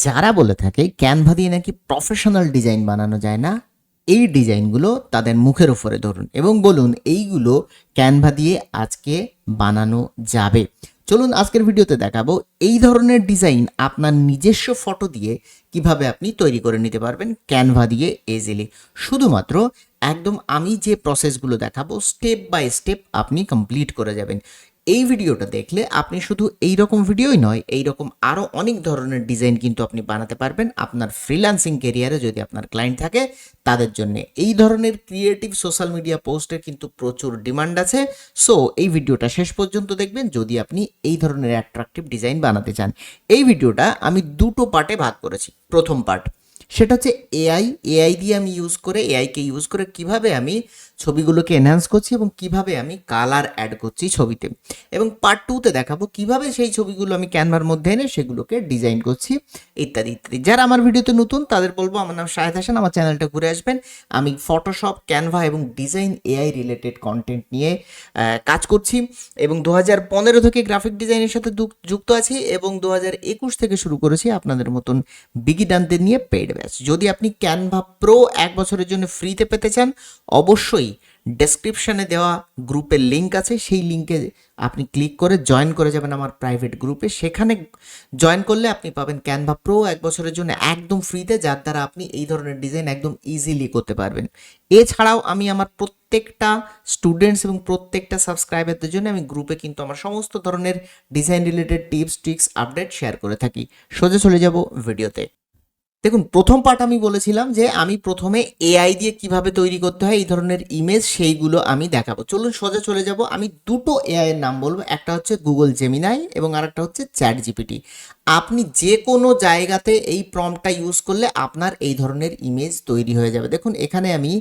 যারা বলে থাকে ক্যানভা দিয়ে নাকি প্রফেশনাল ডিজাইন বানানো যায় না, এই ডিজাইনগুলো তাদের মুখের উপরে ধরুন এবং বলুন এইগুলো ক্যানভা দিয়ে আজকে বানানো যাবে। চলুন আজকের ভিডিওতে দেখাবো এই ধরনের ডিজাইন আপনার নিজস্ব ফটো দিয়ে কিভাবে আপনি তৈরি করে নিতে পারবেন ক্যানভা দিয়ে ইজিলি। শুধুমাত্র একদম আমি যে প্রসেসগুলো দেখাবো স্টেপ বাই স্টেপ আপনি কমপ্লিট করে যাবেন। এই ভিডিওটা দেখলে আপনি শুধু এই রকম ভিডিওই নয়, এই রকম আরও অনেক ধরনের ডিজাইন কিন্তু আপনি বানাতে পারবেন আপনার ফ্রিল্যান্সিং কেরিয়ারে। যদি আপনার ক্লায়েন্ট থাকে তাদের জন্য এই ধরনের ক্রিয়েটিভ সোশ্যাল মিডিয়া পোস্টের কিন্তু প্রচুর ডিমান্ড আছে। সো এই ভিডিওটা শেষ পর্যন্ত দেখবেন যদি আপনি এই ধরনের অ্যাট্রাকটিভ ডিজাইন বানাতে চান। এই ভিডিওটা আমি দুটো পার্টে ভাগ করেছি। প্রথম পার্ট সেটা হচ্ছে এআই দিয়ে আমি এআইকে ইউজ করে কিভাবে আমি ছবিগুলোকে এনহ্যান্স করছি এবং কিভাবে আমি কালার অ্যাড করছি ছবিতে, এবং পার্ট টুতে দেখাবো কিভাবে সেই ছবিগুলো আমি ক্যানভার মধ্যে এনে সেগুলোকে ডিজাইন করছি ইত্যাদি ইত্যাদি। যারা আমার ভিডিওতে নতুন তাদের বলবো আমার নাম শাহেদ হাসান, আমার চ্যানেলটা ঘুরে আসবেন। আমি ফটোশপ, ক্যানভা এবং ডিজাইন এআই রিলেটেড কন্টেন্ট নিয়ে কাজ করছি এবং 2015 থেকে গ্রাফিক ডিজাইনের সাথে যুক্ত আছি এবং 2021 থেকে শুরু করেছি আপনাদের মতন বিগিনারদের নিয়ে পেইড ব্যাচ। যদি আপনি ক্যানভা প্রো 1 বছরের জন্য ফ্রিতে পেতে চান, অবশ্যই ডেসক্রিপশানে দেওয়া গ্রুপের লিঙ্ক আছে, সেই লিঙ্কে আপনি ক্লিক করে জয়েন করে যাবেন আমার প্রাইভেট গ্রুপে। সেখানে জয়েন করলে আপনি পাবেন ক্যানভা প্রো 1 বছরের জন্য একদম ফ্রিতে, যার দ্বারা আপনি এই ধরনের ডিজাইন একদম ইজিলি করতে পারবেন। এছাড়াও আমি আমার প্রত্যেকটা স্টুডেন্টস এবং প্রত্যেকটা সাবস্ক্রাইবারদের জন্য আমি গ্রুপে কিন্তু আমার সমস্ত ধরনের design related tips, tricks, update share করে থাকি। সোজা চলে যাব ভিডিওতে। দেখুন, প্রথম পার্ট আমি বলেছিলাম যে আমি প্রথমে এআই দিয়ে কিভাবে তৈরি করতে হয় এই ধরনের ইমেজ, সেইগুলো আমি দেখাবো। চলুন সোজা চলে যাব। আমি দুটো এআই এর নাম বলবো, একটা হচ্ছে গুগল জেমিনাই এবং আরেকটা হচ্ছে চ্যাট জিপিটি। আপনি যে কোনো জায়গাতে এই প্রম্পটটা ইউজ করলে আপনার এই ধরনের ইমেজ তৈরি হয়ে যাবে। দেখুন এখানে আমি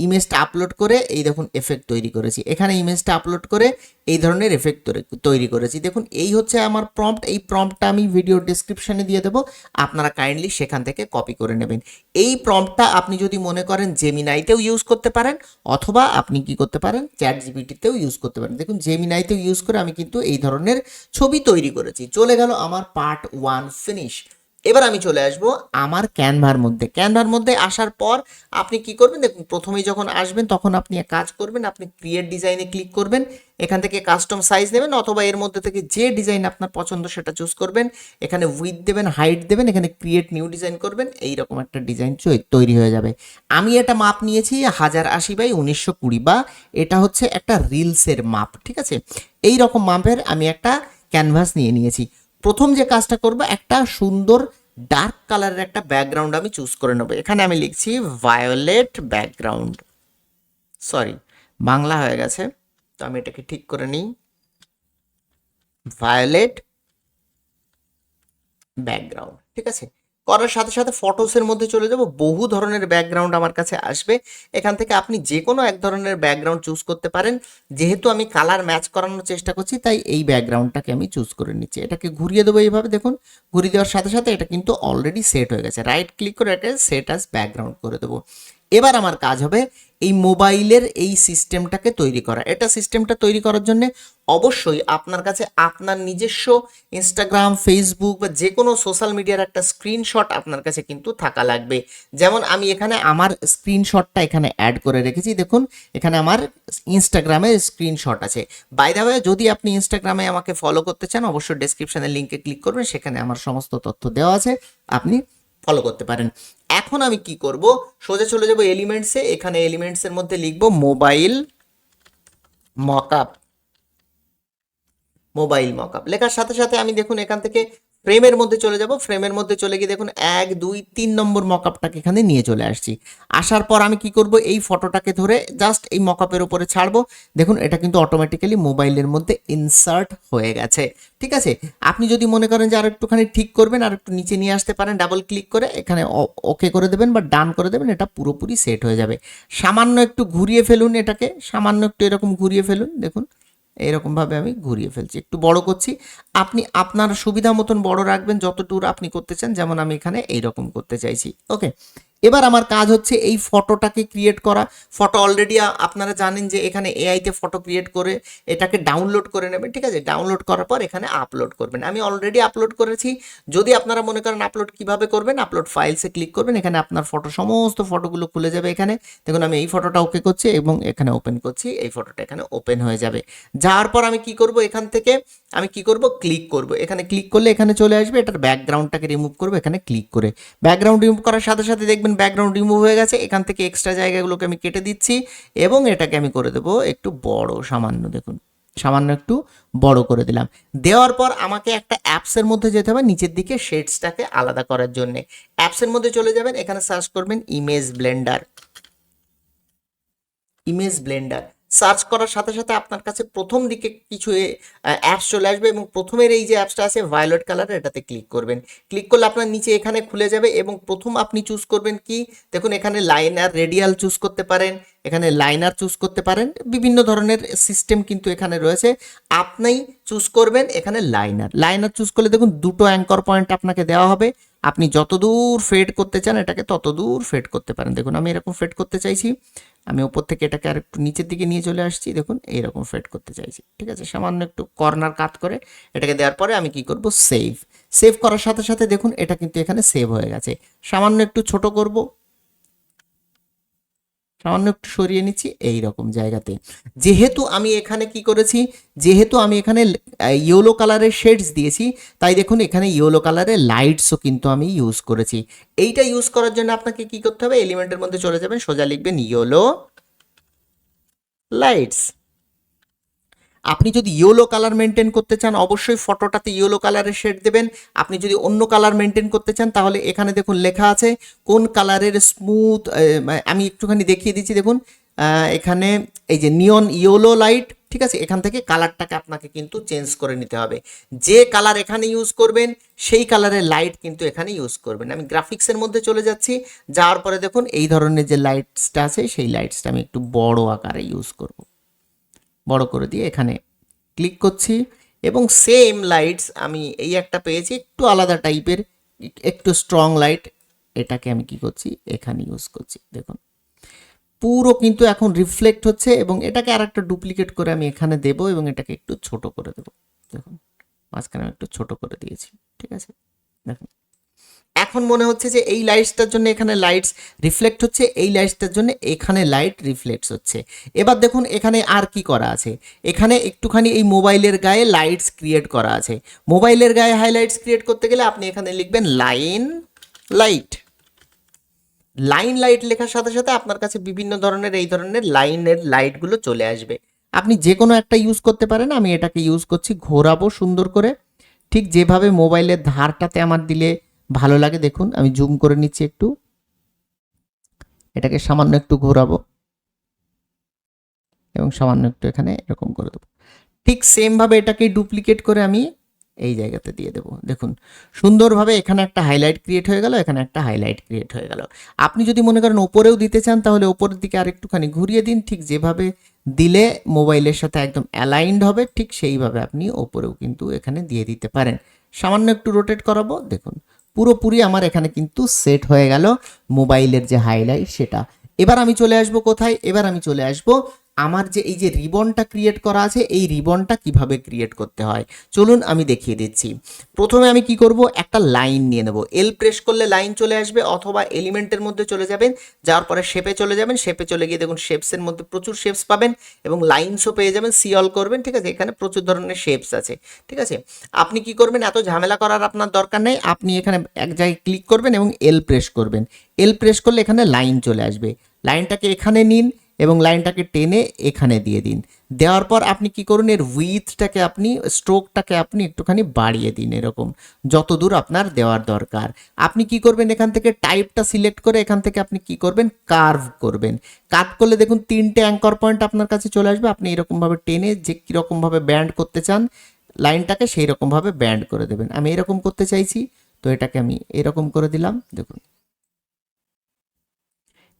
ইমেজটা আপলোড করে এই দেখুন এফেক্ট তৈরি করেছি, এখানে ইমেজটা আপলোড করে এই ধরনের এফেক্ট তৈরি করেছি। দেখুন এই হচ্ছে আমার প্রম্পট। এই প্রম্পটটা আমি ভিডিও ডেসক্রিপশনে দিয়ে দেবো, আপনারা কাইন্ডলি সেখান থেকে কপি করে নেবেন। এই প্রম্পটটা আপনি যদি মনে করেন জেমিনাইতেও ইউজ করতে পারেন, অথবা আপনি কি করতে পারেন চ্যাট জিপিটিতেও ইউজ করতে পারেন। দেখুন জেমিনাইতেও ইউজ করে আমি কিন্তু এই ধরনের ছবি তৈরি করেছি। চলে গেল আমার পার্ট 1 ফিনিশ। এবার আমি চলে আসবো আমার ক্যানভার মধ্যে। ক্যানভার মধ্যে আসার পর আপনি কি করবেন, দেখুন প্রথমেই যখন আসবেন তখন আপনি এক কাজ করবেন, আপনি ক্রিয়েট ডিজাইনে ক্লিক করবেন, এখান থেকে কাস্টম সাইজ নেবেন অথবা এর মধ্যে থেকে যে ডিজাইন আপনার পছন্দ সেটা চুজ করবেন। এখানে উইথ দেবেন, হাইট দেবেন, এখানে ক্রিয়েট নিউ ডিজাইন করবেন, এইরকম একটা ডিজাইন তৈরি হয়ে যাবে। আমি এটা মাপ নিয়েছি 1080x1920, বা এটা হচ্ছে একটা রিলসের মাপ, ঠিক আছে। এই রকম মাপের আমি একটা ক্যানভাস নিয়েছি। প্রথম যে কাজটা করব, একটা সুন্দর ডার্ক কালারের একটা ব্যাকগ্রাউন্ড আমি চুজ করে নেব। এখানে আমি লিখছি ভায়োলেট ব্যাকগ্রাউন্ড, সরি বাংলা হয়ে গেছে, তো আমি এটাকে ঠিক করে নিই, ভায়োলেট ব্যাকগ্রাউন্ড, ঠিক আছে। করার সাথে সাথে ফটোসের মধ্যে চলে যাব, বহু ধরনের ব্যাকগ্রাউন্ড আমার কাছে আসবে, এখান থেকে আপনি যে কোনো এক ধরনের ব্যাকগ্রাউন্ড চুজ করতে পারেন। যেহেতু আমি কালার ম্যাচ করানোর চেষ্টা করছি তাই এই ব্যাকগ্রাউন্ডটাকে আমি চুজ করে নিচ্ছি। এটাকে ঘুরিয়ে দেবো এইভাবে, দেখুন ঘুরিয়ে দেওয়ার সাথে সাথে এটা কিন্তু অলরেডি সেট হয়ে গেছে। রাইট ক্লিক করে এটাকে সেট অ্যাজ ব্যাকগ্রাউন্ড করে দেবো। এবার আমার কাজ হবে এই মোবাইলের এই সিস্টেমটাকে তৈরি করা। এটা সিস্টেমটা তৈরি করার জন্য অবশ্যই আপনার কাছে আপনার নিজস্ব ইনস্টাগ্রাম, ফেসবুক বা যে কোনো সোশ্যাল মিডিয়ার একটা স্ক্রিনশট আপনার কাছে কিন্তু থাকা লাগবে। যেমন আমি এখানে আমার স্ক্রিনশটটা এখানে অ্যাড করে রেখেছি, দেখুন এখানে আমার ইনস্টাগ্রামের স্ক্রিনশট আছে। বাই দ্য ওয়ে, যদি আপনি ইনস্টাগ্রামে আমাকে ফলো করতে চান অবশ্যই ডেসক্রিপশনের লিঙ্কে ক্লিক করবেন, সেখানে আমার সমস্ত তথ্য দেওয়া আছে, আপনি ফলো করতে পারেন। এখন আমি কি করব, সোজা চলে যাব এলিমেন্টসে। এখানে এলিমেন্টসের মধ্যে লিখব মোবাইল মকআপ। মোবাইল মকআপ লেখার সাথে সাথে আমি দেখুন এখান থেকে ফ্রেমের মধ্যে চলে যাব। ফ্রেমের মধ্যে চলে গিয়ে দেখুন 1, 2, 3 নম্বর মকআপটাকে এখানে নিয়ে চলে আসছি। আসার পর আমি কি করব, এই ফটোটাকে ধরে জাস্ট এই মকআপের উপরে ছাড়বো। দেখুন এটা কিন্তু অটোমেটিক্যালি মোবাইলের মধ্যে ইনসার্ট হয়ে গেছে, ঠিক আছে। আপনি যদি মনে করেন যে আর একটুখানি ঠিক করবেন, আর একটু নিচে নিয়ে আসতে পারেন, ডাবল ক্লিক করে এখানে ওকে করে দেবেন বা ডান করে দেবেন, এটা পুরোপুরি সেট হয়ে যাবে। সামান্য একটু ঘুরিয়ে ফেলুন, এটাকে সামান্য একটু এরকম ঘুরিয়ে ফেলুন, দেখুন এরকমভাবে আমি ঘুরিয়ে ফেলছি, একটু বড় করছি। আপনি আপনার সুবিধা মতন বড় রাখবেন যতটুকু আপনি করতে চান, যেমন আমি এখানে এইরকম করতে চাইছি, ওকে। এবার আমার কাজ হচ্ছে এই ফটোটাকে ক্রিয়েট করা। ফটো অলরেডি আপনারা জানেন যে এখানে এআইতে ফটো ক্রিয়েট করে এটাকে ডাউনলোড করে নেবেন, ঠিক আছে? ডাউনলোড করার পর এখানে আপলোড করবেন। আমি অলরেডি আপলোড করেছি। যদি আপনারা মনে করেন আপলোড কিভাবে করবেন, আপলোড ফাইলসে ক্লিক করবেন, এখানে আপনার ফটো সমস্ত ফটোগুলো খুলে যাবে। এখানে দেখুন আমি এই ফটোটা ওকে করছি এবং এখানে ওপেন করছি, এই ফটোটা এখানে ওপেন হয়ে যাবে। যাওয়ার পর আমি কি করব, এখান থেকে আমি কি করব, ক্লিক করব। এখানে ক্লিক করলে এখানে চলে আসবে, এটার ব্যাকগ্রাউন্ডটাকে রিমুভ করব এখানে ক্লিক করে। ব্যাকগ্রাউন্ড রিমুভ করার সাথে সাথে দেখবেন ব্যাকগ্রাউন্ড রিমুভ হয়ে গেছে। এখান থেকে এক্সট্রা জায়গাগুলোকে আমি কেটে দিচ্ছি এবং এটাকে আমি করে দেবো একটু বড়, সামান্য, দেখুন সামান্য একটু বড় করে দিলাম। দেওয়ার পর আমাকে একটা অ্যাপসের মধ্যে যেতে হবে নিচের দিকে শেডসটাকে আলাদা করার জন্য। অ্যাপসের মধ্যে চলে যাবেন, এখানে সার্চ করবেন image Blender. Image Blender search করার সাথে সাথে আপনার কাছে প্রথম দিকে কিছু অ্যাপস চলে আসবে এবং প্রথমের এই যে অ্যাপসটা আছে ভায়োলেট কালারের, এটাতে ক্লিক করবেন। ক্লিক করলে আপনার নিচে এখানে খুলে যাবে এবং প্রথম আপনি চুজ করবেন কি, দেখুন এখানে লাইনার, রেডিয়াল চুজ করতে পারেন, এখানে লাইনার চুজ করতে পারেন, বিভিন্ন ধরনের সিস্টেম কিন্তু এখানে রয়েছে। আপনি চুজ করবেন এখানে লাইনার। লাইনার চুজ করলে দেখুন দুটো অ্যাঙ্কর পয়েন্ট আপনাকে দেওয়া হবে। আপনি যতদূর ফেড করতে চান এটাকে ততদূর ফেড করতে পারেন। দেখুন আমি এরকম ফেড করতে চাইছি, আমি উপর থেকে এটাকে আর একটু নিচের দিকে নিয়ে চলে আসছি, দেখুন এইরকম ফেড করতে চাইছি, ঠিক আছে? সামান্য একটু কর্নার কাট করে এটাকে দেওয়ার পরে আমি কি করব, সেভ। সেভ করার সাথে সাথে দেখুন এটা কিন্তু এখানে সেভ হয়ে গেছে। সামান্য একটু ছোট করব, সামান্য একটু সরিয়ে নিচ্ছি এই রকম জায়গাতে। যেহেতু আমি এখানে কি করেছি, যেহেতু আমি এখানে ইয়েলো কালারের শেডস দিয়েছি, তাই দেখুন এখানে ইয়েলো কালারের লাইটসও কিন্তু আমি ইউজ করেছি। এইটা ইউজ করার জন্য আপনাকে কি করতে হবে, এলিমেন্টের মধ্যে চলে যাবেন, সোজা লিখবেন ইয়েলো লাইটস। আপনি যদি ইয়েলো কালার মেনটেন করতে চান অবশ্যই ফটোটাতে ইয়েলো কালারের শেড দেবেন। আপনি যদি অন্য কালার মেনটেন করতে চান তাহলে এখানে দেখুন লেখা আছে কোন কালারের স্মুথ, আমি একটুখানি দেখিয়ে দিচ্ছি, দেখুন এখানে এই যে নিয়ন ইয়েলো লাইট, ঠিক আছে? এখান থেকে কালারটাকে আপনাকে কিন্তু চেঞ্জ করে নিতে হবে। যে কালার এখানে ইউজ করবেন সেই কালারের লাইট কিন্তু এখানে ইউজ করবেন। আমি গ্রাফিক্সের মধ্যে চলে যাচ্ছি, যাওয়ার পরে দেখুন এই ধরনের যে লাইটসটা আছে সেই লাইটসটা আমি একটু বড় আকারে ইউজ করব। বড় করে দিয়ে এখানে ক্লিক করছি এবং সেম লাইটস আমি এই একটা পেয়েছি একটু আলাদা টাইপের, একটু স্ট্রং লাইট, এটাকে আমি কি করছি এখানে ইউজ করছি। দেখুন পুরো কিন্তু এখন রিফ্লেক্ট হচ্ছে এবং এটাকে আর একটা ডুপ্লিকেট করে আমি এখানে দেব এবং এটাকে একটু ছোট করে দেব। দেখুন মাঝখানে আমি একটু ছোট করে দিয়েছি, ঠিক আছে? দেখুন এখন মনে হচ্ছে যে এই লাইটসটার জন্য এখানে লাইটস রিফ্লেক্ট হচ্ছে, এই লাইটসটার জন্য এখানে লাইট রিফ্লেক্টস হচ্ছে। এবার দেখুন এখানে আর কি করা আছে, এখানে একটুখানি এই মোবাইলের গায়ে লাইটস ক্রিয়েট করা আছে। মোবাইলের গায়ে হাইলাইটস ক্রিয়েট করতে গেলে আপনি এখানে লিখবেন লাইন লাইট। লাইন লাইট লেখার সাথে সাথে আপনার কাছে বিভিন্ন ধরনের এই ধরনের লাইনের লাইটগুলো চলে আসবে। আপনি যে কোনো একটা ইউজ করতে পারেন, আমি এটাকে ইউজ করছি, ঘোরাবো সুন্দর করে, ঠিক যেভাবে মোবাইলের ধারটাতে আমার দিলে ভালো লাগে। দেখুন আমি জুম করে নিচ্ছি একটু, এটাকে সামান্য একটু ঘোরাবো এবং সামান্য একটু এখানে এরকম করে দেবো। ঠিক সেমভাবে এটাকে ডুপ্লিকেট করে আমি এই জায়গাতে দিয়ে দেবো। দেখুন সুন্দরভাবে এখানে একটা হাইলাইট ক্রিয়েট হয়ে গেল, এখানে একটা হাইলাইট ক্রিয়েট হয়ে গেল। আপনি যদি মনে করেন ওপরেও দিতে চান তাহলে ওপরের দিকে আরেকটুখানি ঘুরিয়ে দিন, ঠিক যেভাবে দিলে মোবাইলের সাথে একদম অ্যালাইন্ড হবে ঠিক সেইভাবে আপনি ওপরেও কিন্তু এখানে দিয়ে দিতে পারেন। সামান্য একটু রোটেট করাবো, দেখুন পুরোপুরি আমার এখানে কিন্তু সেট হয়ে গেল মোবাইলের যে হাইলাইট সেটা। এবার আমি চলে আসবো কোথায়, এবার আমি চলে আসবো আমার যে এই যে রিবনটা ক্রিয়েট করা আছে এই রিবনটা কিভাবে ক্রিয়েট করতে হয় চলুন আমি দেখিয়ে দিচ্ছি। প্রথমে আমি কি করব, একটা লাইন নিয়ে নেব, এল প্রেস করলে লাইন চলে আসবে অথবা এলিমেন্টের মধ্যে চলে যাবেন, যাওয়ার পরে শেপে চলে যাবেন, শেপে চলে গিয়ে দেখুন শেপসের মধ্যে প্রচুর শেপস পাবেন এবং লাইনসও পেয়ে যাবেন, সি অল করবেন, ঠিক আছে? এখানে প্রচুর ধরনের শেপস আছে, ঠিক আছে? আপনি কি করবেন, এত ঝামেলা করার আপনার দরকার নেই, আপনি এখানে এক জায়গায় ক্লিক করবেন এবং এল প্রেস করবেন। এল প্রেস করলে এখানে লাইন চলে আসবে, লাইনটাকে এখানে নিন এবং লাইনটাকে টেনে এখানে দিয়ে দিন। দেওয়ার পর আপনি কি করুন, এর উইথটাকে আপনি স্ট্রোকটাকে আপনি একটুখানি বাড়িয়ে দিন এরকম যতদূর আপনার দেওয়ার দরকার। আপনি কি করবেন, এখান থেকে টাইপটা সিলেক্ট করে এখান থেকে আপনি কি করবেন, কার্ভ করবেন। কাট করলে দেখুন তিনটে অ্যাঙ্কর পয়েন্ট আপনার কাছে চলে আসবে। আপনি এরকমভাবে টেনে যে কীরকমভাবে ব্যান্ড করতে চান লাইনটাকে সেই রকমভাবে ব্যান্ড করে দেবেন। আমি এরকম করতে চাইছি তো এটাকে আমি এরকম করে দিলাম, দেখুন,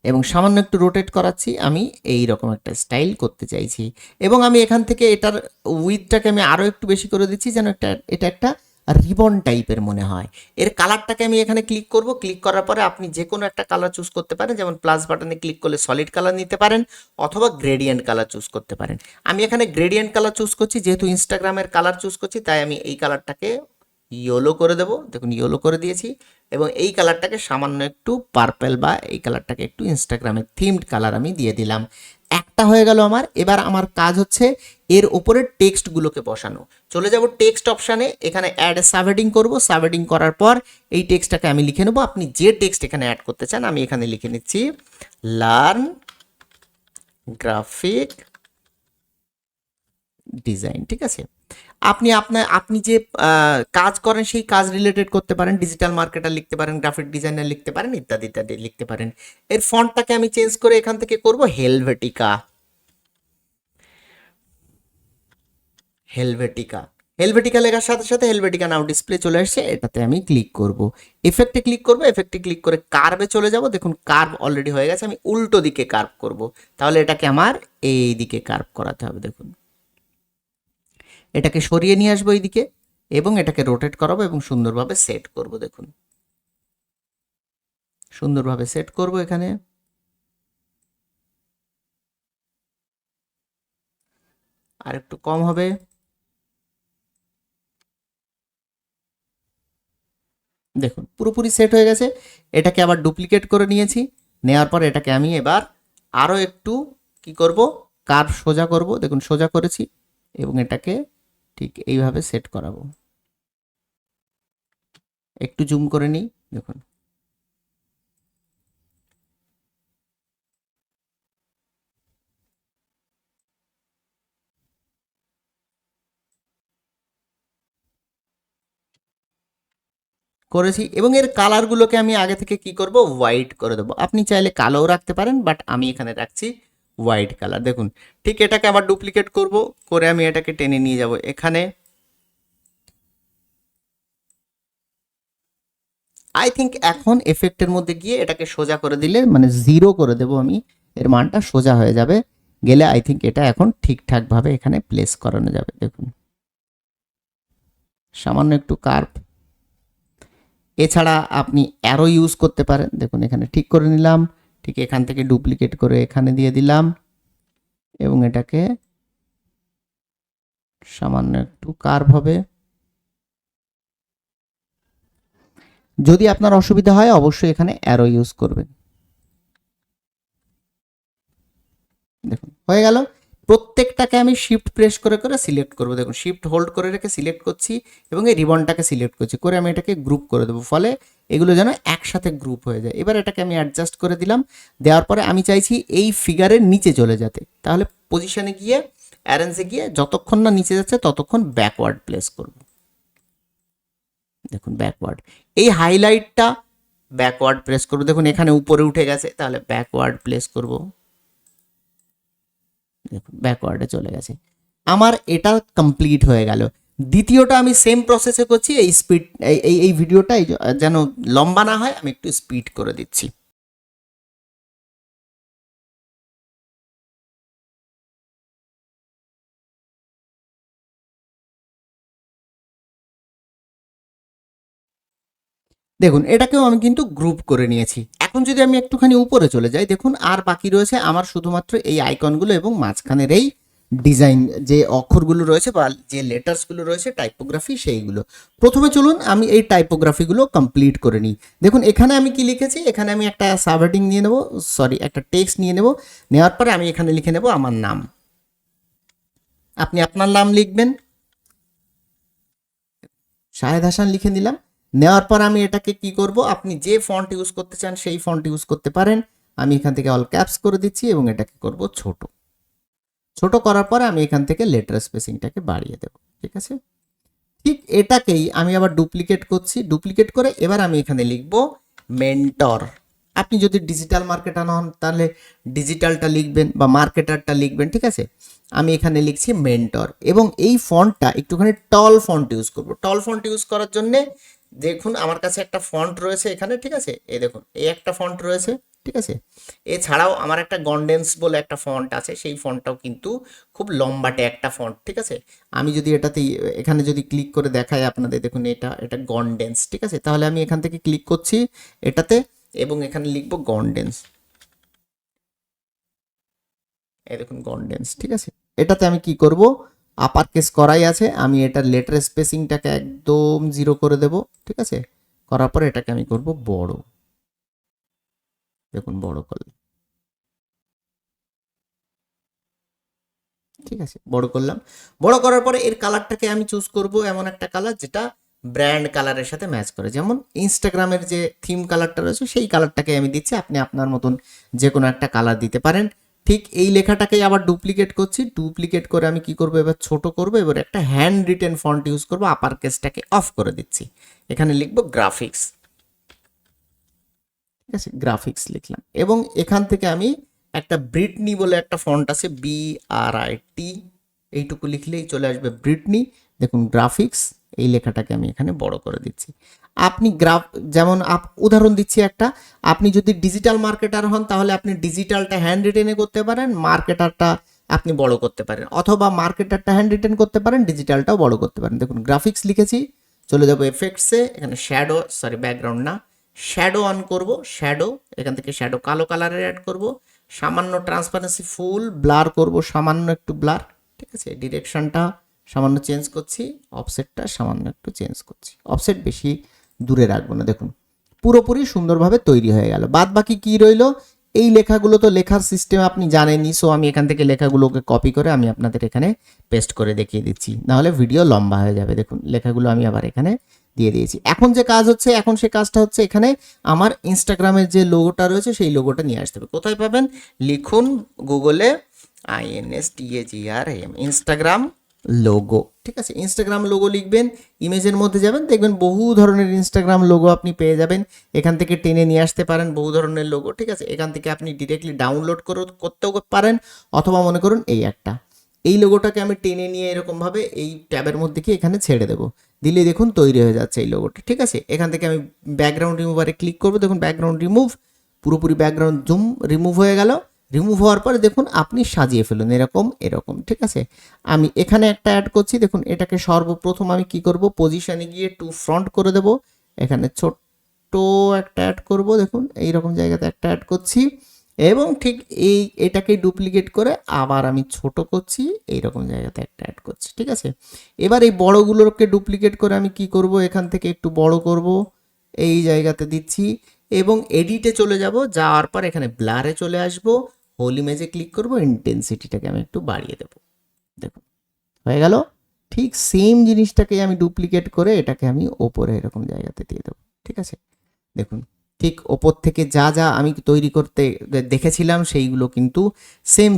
এবং সামান্য একটু রোটেট করাচ্ছি, আমি এই রকম একটা স্টাইল করতে চাইছি এবং আমি এখান থেকে এটার উইথটাকে আমি আরও একটু বেশি করে দিচ্ছি যেন এটা একটা রিবন টাইপের মনে হয়। এর কালারটাকে আমি এখানে ক্লিক করব, ক্লিক করার পরে আপনি যে কোনো একটা কালার চুজ করতে পারেন, যেমন প্লাস বাটনে ক্লিক করলে সলিড কালার নিতে পারেন অথবা গ্রেডিয়েন্ট কালার চুজ করতে পারেন। আমি এখানে গ্রেডিয়েন্ট কালার চুজ করছি, যেহেতু ইনস্টাগ্রামের কালার চুজ করছি তাই আমি এই কালারটাকে ইয়েলো করে দেবো, দেখুন ইয়েলো করে দিয়েছি, এবং এই কালারটাকে সামান্য একটু পার্পেল বা এই কালারটাকে একটু ইনস্টাগ্রামের থিমড কালার আমি দিয়ে দিলাম। একটা হয়ে গেল আমার। এবার আমার কাজ হচ্ছে এর উপরে টেক্সটগুলোকে বসানো। চলে যাব টেক্সট অপশানে, এখানে অ্যাড সাবহেডিং করব, সাবহেডিং করার পর এই টেক্সটটাকে আমি লিখে নেব। আপনি যে টেক্সট এখানে অ্যাড করতে চান আমি এখানে লিখে নিচ্ছি লার্ন গ্রাফিক ডিজাইন, ঠিক আছে। আপনি যে কাজ করেন সেই কাজ রিলেটেড করতে পারেন, ডিজিটাল মার্কেটার লিখতে পারেন, গ্রাফিক ডিজাইনার লিখতে পারেন, ইত্যাদি ইত্যাদি লিখতে পারেন। এর ফন্টটাকে আমি চেঞ্জ করে এখান থেকে করব হেলভেটিকা। হেলভেটিকা হেলভেটিকা লেখার সাথে সাথে হেলভেটিকা নাও ডিসপ্লে চলে আসছে, এটাতে আমি ক্লিক করব, এফেক্টে ক্লিক করব, এফেক্টে ক্লিক করে কার্ভে চলে যাব। দেখুন কার্ভ অলরেডি হয়ে গেছে, আমি উল্টো দিকে কার্ভ করব, তাহলে এটাকে আমার এই দিকে কার্ভ করাতে হবে। দেখুন এটাকে সরিয়ে নিয়ে আসবো এইদিকে এবং এটাকে রোটেট করাবো এবং সুন্দরভাবে সেট করব। দেখুন সুন্দরভাবে সেট করব, এখানে আর একটু কম হবে। দেখুন পুরোপুরি সেট হয়ে গেছে। এটাকে আবার ডুপ্লিকেট করে নিয়েছি, নেওয়ার পর এটাকে আমি এবার আরও একটু কি করব, কার্ভ সোজা করব। দেখুন সোজা করেছি এবং এটাকে ঠিক এইভাবে সেট করাবো। একটু জুম করে নিই, দেখুন করেছি। এবং এর কালারগুলোকে আমি আগে থেকে কি করব, হোয়াইট করে দেবো। আপনি চাইলে কালোও রাখতে পারেন, বাট আমি এখানে রাখছি হোয়াইট কালার। দেখুন ঠিক এটাকে আবার ডুপ্লিকেট করব, করে আমি এটাকে টেনে নিয়ে যাব এখানে। আই থিঙ্ক এখন এফেক্টের মধ্যে গিয়ে এটাকে সোজা করে দিলে, মানে 0 করে দেব আমি, এর মানটা সোজা হয়ে যাবে। গেলে আই থিঙ্ক এটা এখন ঠিকঠাকভাবে এখানে প্লেস করানো যাবে। দেখুন সামান্য একটু কার্ভ। এছাড়া আপনি অ্যারো ইউজ করতে পারেন। দেখুন এখানে ঠিক করে নিলাম, ঠিক এখান থেকে ডুপ্লিকেট করে এখানে দিয়ে দিলাম এবং এটাকে সামান্য একটু কার্ভ হবে। যদি আপনার অসুবিধা হয় অবশ্যই এখানে অ্যারো ইউজ করবেন। দেখুন হয়ে গেল। প্রত্যেকটাকে আমি শিফট প্রেস করে করে সিলেক্ট করব। দেখুন শিফট হোল্ড করে রেখে সিলেক্ট করছি এবং এই রিবনটাকে সিলেক্ট করছি, করে আমি এটাকে গ্রুপ করে দেবো, ফলে এগুলো যেন একসাথে গ্রুপ হয়ে যায়। এবার এটাকে আমি অ্যাডজাস্ট করে দিলাম, দেওয়ার পরে আমি চাইছি এই ফিগারের নিচে চলে যেতে, তাহলে পজিশনে গিয়ে অ্যারেঞ্জে গিয়ে যতক্ষণ না নিচে যাচ্ছে ততক্ষণ ব্যাকওয়ার্ড প্লেস করব। দেখুন ব্যাকওয়ার্ড, এই হাইলাইটটা ব্যাকওয়ার্ড প্রেস করব। দেখুন এখানে উপরে উঠে গেছে, তাহলে ব্যাকওয়ার্ড প্লেস করব। দেখুন ব্যাকওয়ার্ডে চলে গেছে। আমার এটা কমপ্লিট হয়ে গেল। দ্বিতীয়টা আমি সেম প্রসেসে করছি। এই স্পিড এই ভিডিওটা যেন লম্বা না হয় আমি একটু স্পিড করে দিচ্ছি। দেখুন এটাকেও আমি কিন্তু গ্রুপ করে নিয়েছি। এখন যদি আমি একটুখানি উপরে চলে যাই, দেখুন আর বাকি রয়েছে আমার শুধুমাত্র এই আইকনগুলো এবং মাঝখানের এই ডিজাইন যে অক্ষরগুলো রয়েছে বা যে লেটার্সগুলো রয়েছে টাইপোগ্রাফি সেইগুলো। প্রথমে চলুন আমি এই টাইপোগ্রাফিগুলো কমপ্লিট করে নিই। দেখুন এখানে আমি কি লিখেছি, এখানে আমি একটা সাবহেডিং নিয়ে নেব, সরি একটা টেক্সট নিয়ে নেব। নেওয়ার পরে আমি এখানে লিখে নেব আমার নাম। আপনি আপনার নাম লিখবেন, শাহেদ হাসান লিখে নিলাম। নেওয়ার পর আমি এটাকে কি করব, আপনি যে ফন্ট ইউজ করতে চান সেই ফন্ট ইউজ করতে পারেন। আমি এখান থেকে অল ক্যাপস করে দিচ্ছি এবং এটাকে করব ছোট। ছোট করার পরে আমি এখান থেকে লেটার স্পেসিংটাকে বাড়িয়ে দেব, ঠিক আছে। ঠিক এটাকেই আমি আবার ডুপ্লিকেট করছি, ডুপ্লিকেট করে এবার আমি এখানে লিখব মেন্টর। আপনি যদি ডিজিটাল মার্কেটার হন তাহলে ডিজিটালটা লিখবেন বা মার্কেটারটা লিখবেন, ঠিক আছে। আমি এখানে লিখছি মেন্টর এবং এই ফন্টটা একটুখানি টল ফন্ট ইউজ করব। টল ফন্ট ইউজ করার জন্যে দেখুন আমার কাছে একটা ফন্ট রয়েছে এখানে, ঠিক আছে, এই দেখুন এই একটা ফন্ট রয়েছে, ঠিক আছে। এছাড়াও আমার একটা গন্ডেন্স বলে একটা ফন্ট আছে, সেই ফন্টটাও কিন্তু খুব লম্বাটে একটা ফন্ট, ঠিক আছে। আমি যদি এটাতে এখানে যদি ক্লিক করে দেখাই আপনাদের, দেখুন এটা গন্ডেন্স, ঠিক আছে। তাহলে আমি এখান থেকে ক্লিক করছি এটাতে এবং এখানে লিখবো গন্ডেন্স, এই দেখুন গন্ডেন্স, ঠিক আছে। এটাতে আমি কি করব, আপার কেস করাই আছে, আমি এটার লেটার স্পেসিংটাকে একদম 0 করে দেব, ঠিক আছে। করার পর এটাকে আমি করব বড়, দেখুন বড় করলাম, ঠিক আছে, বড় করলাম। বড় করার পরে এর কালারটাকে আমি চুজ করব এমন একটা কালার যেটা ব্র্যান্ড কালারের সাথে ম্যাচ করে, যেমন ইনস্টাগ্রামের যে থিম কালারটা রয়েছে সেই কালারটাকে আমি দিচ্ছি, আপনি আপনার মতন যে কোনো একটা কালার দিতে পারেন। ঠিক এই লেখাটাকেই আবার ডুপ্লিকেট করছি, ডুপ্লিকেট করে আমি কি করব, এবার ছোট করব, এবার একটা হ্যান্ড রিটেন ফন্ট ইউজ করব, আপার কেসটাকে অফ করে দিচ্ছি, এখানে লিখব গ্রাফিক্স, ঠিক আছে, গ্রাফিক্স লিখলাম। এবং এখান থেকে আমি একটা ব্রিটনি বলে একটা ফন্ট আছে, BRIT, এইটুকু লিখলেই চলে আসবে ব্রিটনি। দেখুন গ্রাফিক্স, এই লেখাটাকে আমি এখানে বড় করে দিচ্ছি। আপনি যেমন উদাহরণ দিচ্ছি একটা, আপনি যদি ডিজিটাল মার্কেটার হন তাহলে আপনি ডিজিটালটা হ্যান্ড রিটেনে করতে পারেন, মার্কেটারটা আপনি বড় করতে পারেন, অথবা মার্কেটারটা হ্যান্ড রিটেন করতে পারেন, ডিজিটালটাও বড় করতে পারেন। দেখুন গ্রাফিক্স লিখেছি, চলে যাবো এফেক্টসে, এখানে শ্যাডো, সরি ব্যাকগ্রাউন্ড না, শ্যাডো অন করব, শ্যাডো, এখান থেকে শ্যাডো কালো কালারের অ্যাড করব, সামান্য ট্রান্সপারেন্সি ফুল ব্লার করব, সামান্য একটু ব্লার, ঠিক আছে। ডিরেকশনটা সামান্য চেঞ্জ করছি, অফসেটটা সামান্য একটু চেঞ্জ করছি, অফসেট বেশি দূরে রাখবো না। দেখুন পুরোপুরি সুন্দরভাবে তৈরি হয়ে গেল। বাদ বাকি কি রইলো, এই লেখাগুলো তো লেখার সিস্টেম আপনি জানেনই, সো আমি এখান থেকে লেখাগুলোকে কপি করে আমি আপনাদের এখানে পেস্ট করে দেখিয়ে দিচ্ছি, নাহলে ভিডিও লম্বা হয়ে যাবে। দেখুন লেখাগুলো আমি আবার এখানে দিয়ে দিয়েছি। এখন যে কাজ হচ্ছে, এখন সে কাজটা হচ্ছে এখানে আমার ইনস্টাগ্রামের যে লোগোটা রয়েছে সেই লোগোটা নিয়ে আসতে হবে। কোথায় পাবেন, লিখুন গুগলে INSTAGRAM, ইনস্টাগ্রাম লোগো, ঠিক আছে। ইনস্টাগ্রাম লোগো লিখবেন, ইমেজের মধ্যে যাবেন, দেখবেন বহু ধরনের ইনস্টাগ্রাম লোগো আপনি পেয়ে যাবেন, এখান থেকে টেনে নিয়ে আসতে পারেন বহু ধরনের লোগো, ঠিক আছে। এখান থেকে আপনি ডিরেক্টলি ডাউনলোড করতেও পারেন, অথবা মনে করুন এই একটা, এই লোগোটাকে আমি টেনে নিয়ে এরকমভাবে এই ট্যাবের মধ্যে কি এখানে ছেড়ে দেবো, দিলে দেখুন তৈরি হয়ে যাচ্ছে এই লোগোটা, ঠিক আছে। এখান থেকে আমি ব্যাকগ্রাউন্ড রিমুভারে ক্লিক করবো, দেখুন ব্যাকগ্রাউন্ড রিমুভ, পুরোপুরি ব্যাকগ্রাউন্ড জুম রিমুভ হয়ে গেল। রিমুভ হওয়ার পরে দেখুন আপনি সাজিয়ে ফেলুন এরকম এরকম, ঠিক আছে। আমি এখানে একটা অ্যাড করছি, দেখুন এটাকে সর্বপ্রথম আমি কি করব, পজিশনে গিয়ে টু ফ্রন্ট করে দেব, এখানে ছোট্ট একটা অ্যাড করব, দেখুন এইরকম জায়গাতে একটা অ্যাড করছি, এবং ঠিক এটাকে ডুপ্লিকেট করে আবার আমি ছোট করছি, এইরকম জায়গাতে একটা অ্যাড করছি, ঠিক আছে। এবার এই বড়গুলোকে ডুপ্লিকেট করে আমি কি করব, এখান থেকে একটু বড় করব, এই জায়গাতে দিচ্ছি, এবং এডিটে চলে যাব, যাওয়ার পর এখানে ব্লারে চলে আসব, হোল ইমেজে ক্লিক করব, ইন্টেন্সিটিটাকে আমি একটু বাড়িয়ে দেব, দেখুন হয়ে গেল। ঠিক সেম জিনিসটাকে আমি ডুপ্লিকেট করে এটাকে আমি ওপরে এরকম জায়গাতে দিয়ে দেবো, ঠিক আছে। দেখুন ঠিক ওপর থেকে যা যা আমি তৈরি করতে দেখেছিলাম সেইগুলো কিন্তু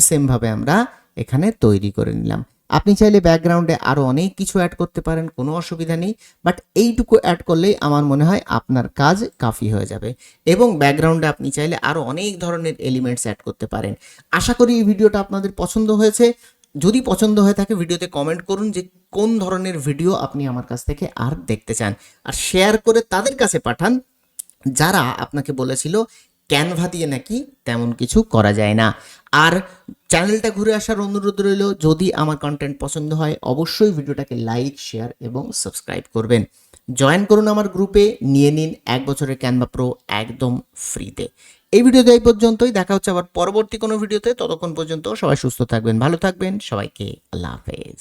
সেমভাবে আমরা এখানে তৈরি করে নিলাম। আপনি চাইলে ব্যাকগ্রাউন্ডে আরও অনেক কিছু অ্যাড করতে পারেন, কোনো অসুবিধা নেই, বাট এইটুকু অ্যাড করলেই আমার মনে হয় আপনার কাজ কাফি হয়ে যাবে। এবং ব্যাকগ্রাউন্ডে আপনি চাইলে আরও অনেক ধরনের এলিমেন্টস অ্যাড করতে পারেন। আশা করি এই ভিডিওটা আপনাদের পছন্দ হয়েছে। যদি পছন্দ হয়ে থাকে ভিডিওতে কমেন্ট করুন যে কোন ধরনের ভিডিও আপনি আমার কাছ থেকে আর দেখতে চান, আর শেয়ার করে তাদের কাছে পাঠান যারা আপনাকে বলেছিল ক্যানভা দিয়ে নাকি তেমন কিছু করা যায় না। আর চ্যানেলটা ঘুরে আসার অনুরোধ রইল, যদি আমার কন্টেন্ট পছন্দ হয় অবশ্যই ভিডিওটাকে লাইক, শেয়ার এবং সাবস্ক্রাইব করবেন। জয়েন করুন আমার গ্রুপে, নিয়ে নিন 1 বছরের ক্যানভা প্রো একদম ফ্রিতে। এই ভিডিওতে এই পর্যন্তই, দেখা হচ্ছে আবার পরবর্তী কোনো ভিডিওতে। ততক্ষণ পর্যন্ত সবাই সুস্থ থাকবেন, ভালো থাকবেন, সবাইকে আল্লাহ হাফেজ।